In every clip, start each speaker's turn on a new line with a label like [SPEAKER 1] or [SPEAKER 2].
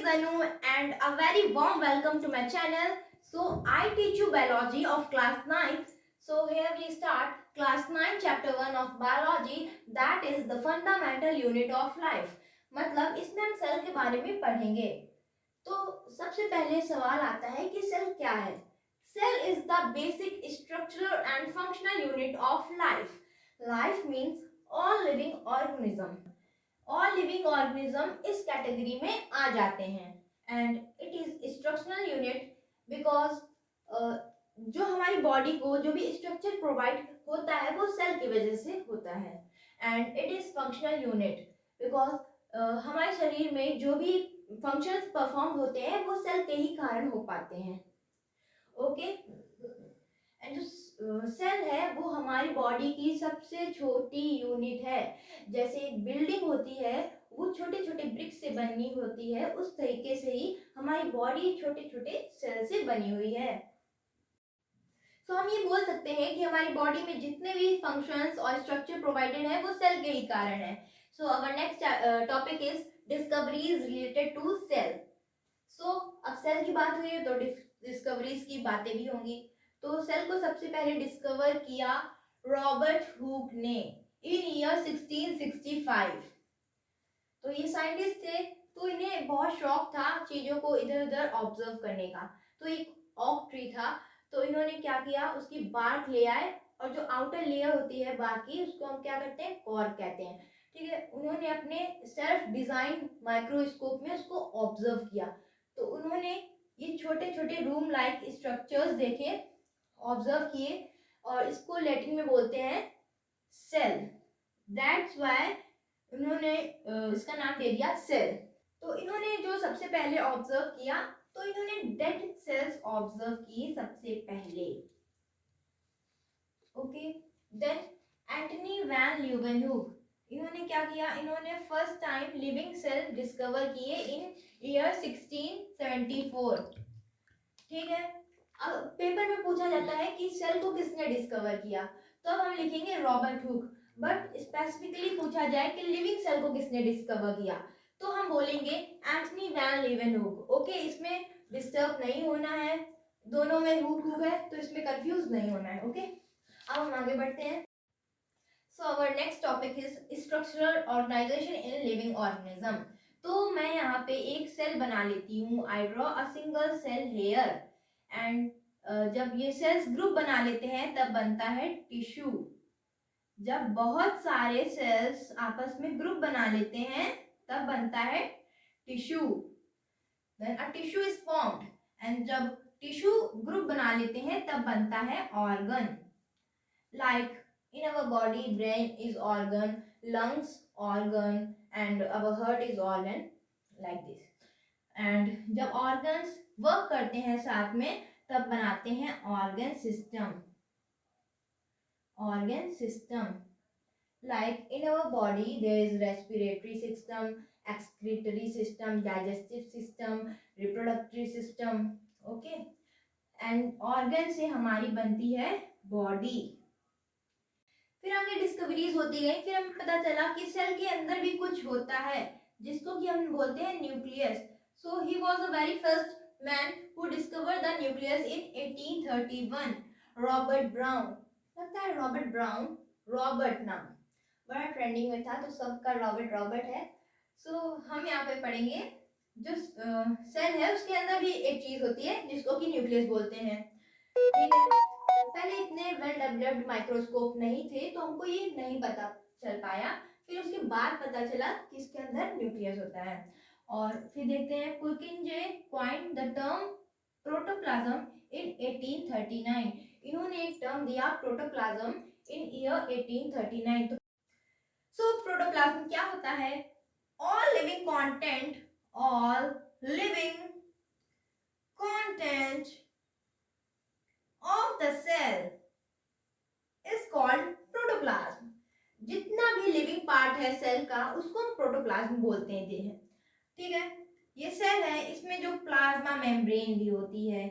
[SPEAKER 1] Anu and a very warm welcome to my channel. So I teach you biology of class 9th. So here we start class 9 chapter 1 of biology, that is the fundamental unit of life. मतलब इसमें हम cell के बारे में पढ़ेंगे. तो सबसे पहले सवाल आता है कि सेल क्या है. Cell is the basic structural and functional unit of life. Life means all living organism. All living organism इस कैटेगरी में आ जाते हैं and it is structural unit because जो हमारी बॉडी को जो भी स्ट्रक्चर प्रोवाइड होता है वो सेल की वजह से होता है and it is functional unit because हमारे शरीर में जो भी फंक्शंस परफॉर्म होते हैं वो सेल के ही कारण हो पाते हैं. ओके एंड जो सेल है वो हमारी बॉडी की सबसे छोटी यूनिट है. जैसे एक बिल्डिंग होती है वो छोटे छोटे ब्रिक्स से बनी होती है, उस तरीके से ही हमारी बॉडी छोटे छोटे सेल से बनी हुई है. तो हम ये बोल सकते हैं कि हमारी बॉडी में जितने भी फंक्शंस और स्ट्रक्चर प्रोवाइडेड है वो सेल के ही कारण है. So our next topic is discoveries related to cell. So अब सेल की बात हुई है तो डिस्कवरीज की बातें भी होंगी. तो सेल को सबसे पहले डिस्कवर किया रॉबर्ट हुक ने इन ईयर 1665. तो ये साइंटिस्ट थे, तो इन्हें बहुत शौक था चीजों को इधर उधर ऑब्जर्व करने का. तो एक ऑक ट्री था, तो इन्होंने क्या किया, उसकी बार्क ले आए और जो आउटर लेयर होती है बाकी उसको हम क्या करते हैं, कॉर्क कहते हैं. ठीक है, उन्होंने अपने सेल्फ डिजाइन माइक्रोस्कोप में उसको ऑब्जर्व किया. तो उन्होंने ये छोटे छोटे रूम लाइक स्ट्रक्चर्स देखे, ऑब्जर्व किए और इसको लैटिन में बोलते हैं सेल. दैट्स व्हाई उन्होंने इसका नाम दे दिया सेल. तो इन्होंने जो सबसे पहले ऑब्जर्व किया, तो इन्होंने डेड सेल्स ऑब्जर्व किए सबसे पहले. Okay, then Antonie van Leeuwenhoek, इन्होंने क्या किया, इन्होंने first time living cell discover किए इन ईयर 1674. ठीक है, अब पेपर में पूछा जाता है कि सेल को किसने डिस्कवर किया, तो अब हम लिखेंगे रॉबर्ट हुक. बट स्पेसिफिकली पूछा जाए कि लिविंग सेल को किसने डिस्कवर किया, तो हम बोलेंगे एंथनी वैन लीवेनहुक. ओके, इसमें डिस्टर्ब नहीं होना है, दोनों में हुक हुक है तो इसमें कंफ्यूज नहीं होना है. ओके, अब हम आगे बढ़ते हैं. So our next topic is structural organisation in living organism. तो मैं यहाँ पे एक सेल बना लेती हूँ. I draw a single cell here and जब ये सेल्स ग्रुप बना लेते हैं तब बनता है टिश्यू. जब बहुत सारे सेल्स आपस में ग्रुप बना लेते हैं तब बनता है tissue. Then a tissue is formed and जब टिश्यू ग्रुप बना लेते हैं तब बनता है organ. Like in our body, brain is organ, lungs organ and our heart is organ, like this. and जब organs work करते हैं साथ में तब बनाते हैं organ system. organ system like in our body there is respiratory system, excretory system, digestive system, reproductive system. okay, and organ से हमारी बनती है body. फिर आगे डिस्कवरीज होती गई, फिर हमें पता चला कि सेल के अंदर भी कुछ होता है जिसको कि हम बोलते हैं nucleus. So he was the very first man who discovered the nucleus in 1831. Robert brown. लगता है रॉबर्ट ब्राउन, रॉबर्ट नाम बड़ा ट्रेंडिंग में था तो सबका रॉबर्ट रॉबर्ट है. सो हम यहाँ पे पढ़ेंगे जो सेल है उसके अंदर भी एक चीज होती है जिसको कि न्यूक्लियस बोलते हैं. ठीक है, पहले इतने वेल डेवलप्ड माइक्रोस्कोप नहीं थे तो हमको ये नहीं पता चल पाया. फिर उसके बाद पता चला कि इसके अंदर न्यूक्लियस होता है. और फिर देखते हैं पुर्किंजे कॉइन्ड द टर्म प्रोटोप्लाज्म इन 1839. इन्होंने एक टर्म दिया प्रोटोप्लाज्म इन ईयर 1839. सो प्रोटोप्लाज्म क्या होता है, all living content, all living content of the cell is called protoplasm. जितना भी लिविंग पार्ट है सेल का उसको हम प्रोटोप्लाज्म बोलते हैं. ठीक है, ये सेल है, इसमें जो प्लाज्मा मेम्ब्रेन भी होती है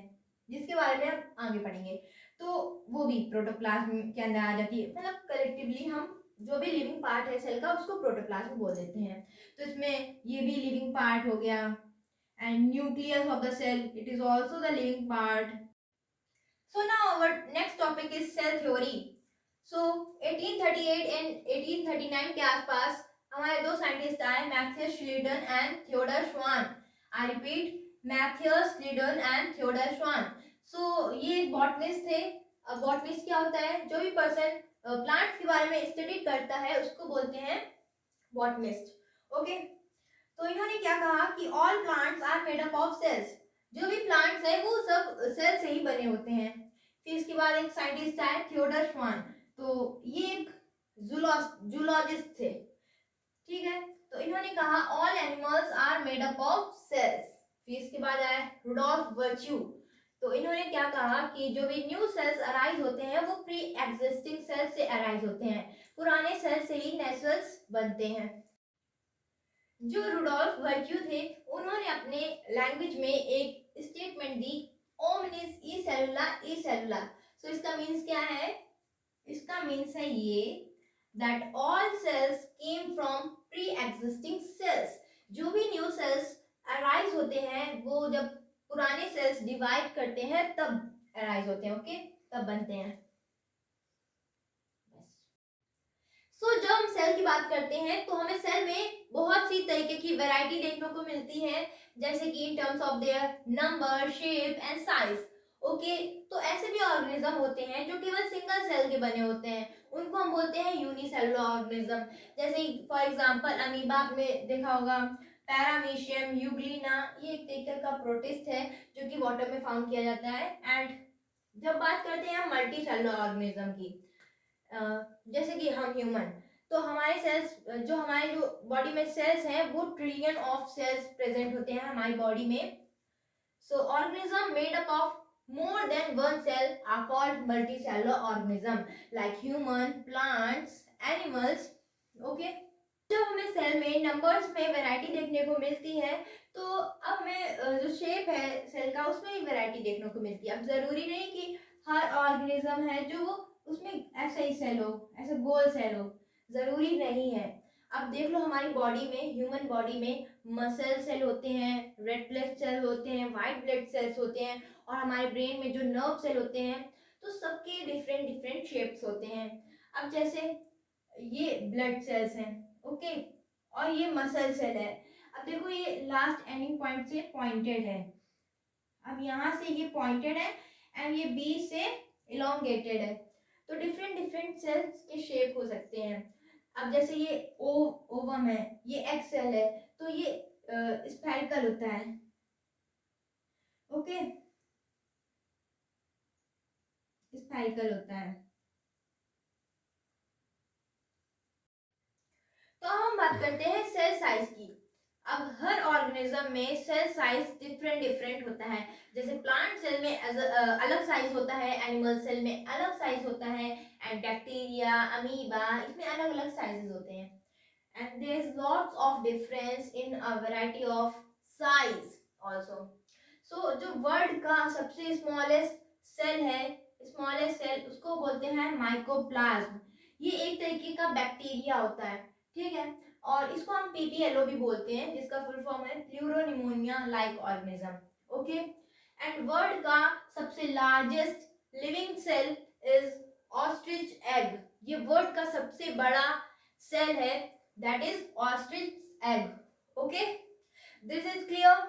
[SPEAKER 1] जिसके बारे में हम आगे पढ़ेंगे, तो वो भी प्रोटोप्लाज्म के अंदर आ जाती है. मतलब कलेक्टिवली हम जो भी लिविंग पार्ट है सेल का उसको प्रोटोप्लाज्म बोल देते हैं. तो इसमें ये भी लिविंग पार्ट हो गया and nucleus of the cell. It is also the living part. So now our next topic is cell theory. So 1838 and 1839 के आसपास हमारे दो साइंटिस्ट आए, Matheus Schleiden and Theodor Schwann. I repeat, Matthias Schleiden and Theodor Schwann. So ये botanist थे. Botanist क्या होता है? जो भी पर्सन प्लांट्स के बारे में स्टडी करता है उसको बोलते हैं बॉटनिस्ट. ओके, तो इन्होंने क्या कहा कि all plants are made up of cells. जो भी प्लांट्स है वो सब सेल से ही बने होते हैं. फिर इसके बाद एक साइंटिस्ट आए, थियोडर श्वान. तो ये एक जूलॉजिस्ट थे. ठीक है, तो इन्होंने कहा all animals are made up of cells. फिर इसके बाद आए रुडोल्फ वर्च्यू. तो इन्होंने क्या कहा कि जो भी न्यू सेल्स अराइज होते हैं वो प्री एग्जिस्टिंग सेल्स से अराइज होते हैं. पुराने सेल से ही नए सेल्स बनते हैं. जो रुडोल्फ वर्च्यू थे उन्होंने अपने लैंग्वेज में एक स्टेटमेंट दी, ओमनिस ई सेलुला ई सेलुला. सो इसका मीन्स क्या है? इसका मीन्स है ये that all cells came from pre existing cells. जो भी न्यू सेल्स अराइज होते हैं वो जब पुराने सेल्स डिवाइड करते हैं तब अराइज होते हैं. ओके, तब बनते हैं. जब हम सेल की बात करते हैं तो हमें सेल में बहुत सी तरीके की वैरायटी देखने को मिलती है, जैसे कि in terms of their number, shape and size. Okay, तो ऐसे भी ऑर्गेनिज्म होते हैं जो केवल सिंगल सेल के बने होते हैं, उनको हम बोलते हैं यूनिसेलुलर ऑर्गेनिज्म. जैसे फॉर एग्जांपल अमीबा में देखा होगा, पैरामीशियम, यूग्लिना, ये एक तरीके का प्रोटिस्ट है जो कि वाटर में फाउंड किया जाता है. एंड जब बात करते हैं हम मल्टी सेलुलर ऑर्गेनिज्म की, जैसे कि हम ह्यूमन, तो हमारे सेल्स जो हमारे जो बॉडी में सेल्स हैं वो ट्रिलियन ऑफ सेल्स प्रेजेंट होते हैं हमारी बॉडी में. So organism made up of more than one cell are called multicellular organism like human, plants, animals. Okay, जब हमें सेल में नंबर्स में वैरायटी देखने को मिलती है तो अब हमें जो शेप है सेल का उसमें भी वैरायटी देखने को मिलती है. अब जरूरी नहीं कि हर ऑर्गेनिज्म है जो उसमें ऐसा ही सेल हो, ऐसा गोल सेल हो, जरूरी नहीं है. अब देख लो हमारी बॉडी में, ह्यूमन बॉडी में मसल सेल होते हैं, रेड ब्लड सेल होते हैं, वाइट ब्लड सेल्स होते हैं, और हमारे ब्रेन में जो नर्व सेल होते हैं, तो सबके डिफरेंट डिफरेंट शेप्स होते हैं. अब जैसे ये ब्लड सेल्स हैं, ओके, और ये मसल सेल है. अब देखो ये लास्ट एंडिंग पॉइंट से पॉइंटेड है. अब यहाँ से ये पॉइंटेड है एंड ये बीच से इलोंगेटेड है. तो डिफरेंट डिफरेंट सेल्स के शेप हो सकते हैं. अब जैसे ये ओवम है, ये एक्स सेल है, तो ये स्फेरिकल होता है. ओके, स्फेरिकल होता है. तो हम बात करते हैं सेल साइज की. अब हर ऑर्गेनिज्म में सेल साइज डिफरेंट डिफरेंट होता है. जैसे प्लांट सेल में अलग साइज होता है, एनिमल सेल में अलग साइज होता है, एंड बैक्टीरिया, अमीबा, इसमें अलग अलग साइजेस होते हैं. And there is lots of difference in a variety of size also. So जो वर्ल्ड का सबसे स्मॉलेस्ट सेल है, स्मॉलेस्ट सेल, उसको बोलते हैं माइकोप्लाज्म. ये एक तरीके का बैक्टीरिया होता है. ठीक है, और इसको हम पीपीएलओ भी बोलते हैं, जिसका फुल फॉर्म है pleuropneumonia like organism. Okay, and world का सबसे largest living cell is ostrich egg. ये वर्ल्ड का सबसे बड़ा सेल है, that is ostrich egg. Okay, this is clear.